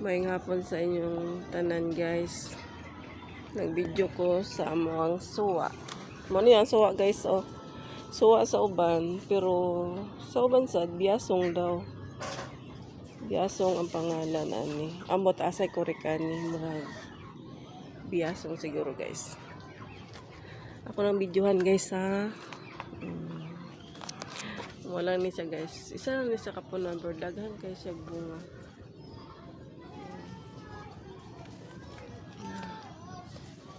May hapon sa inyong tanan guys. Nag-video ko sa among suwa. Ano yan suwa guys oh. Suwa sa uban pero sa uban sad biasong daw. Biasong ang pangalan ani. Ambot asay korikani murag biasong siguro guys. Ako nang videohan guys ha. Wala ni siya guys. Isa lang ni siya kapunan pero daghan kay siya bunga.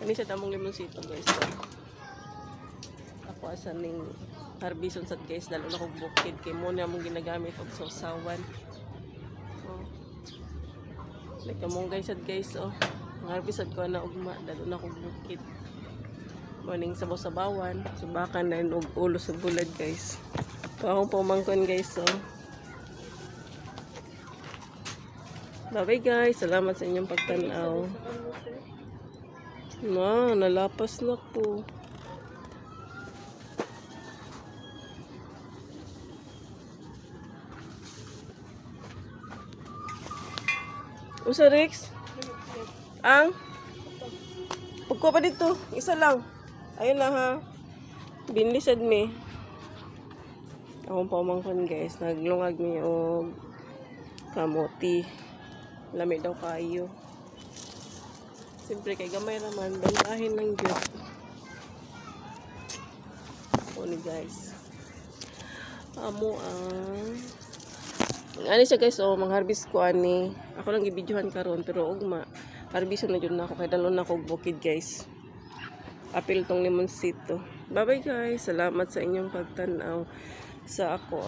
Kani siya tamong limonsito guys. Ako asan ning harbison sad guys dalo na kog bukid kay mo na mong ginagamit og sausawan. Oh. Like among guys sad guys oh. Harbison ko na ugma dalo na kog bukid. Morning sabaw-sabawan, subakan na og ulo sa bulad guys. So akong pumangkon guys oh. Bye guys, salamat sa inyong pagtanaw. Nalapas na po. Usa Rex? Ang? Pagko pa dito, isa lang. Ayun na ha. Binlisad mi. Akong pamangkon guys, naglungag mi og kamote. Lami daw kayo. Siyempre kay gamay naman, bantahin lang dyan. O ni guys. Amo ani siya guys, oh, mang-harvest ko ani. Ako lang gibidyohan karon pero ugma. Harveston na jud na ako kay dalon na ako bukid guys. Apil tong limonsito. Bye bye guys. Salamat sa inyong pagtanaw sa ako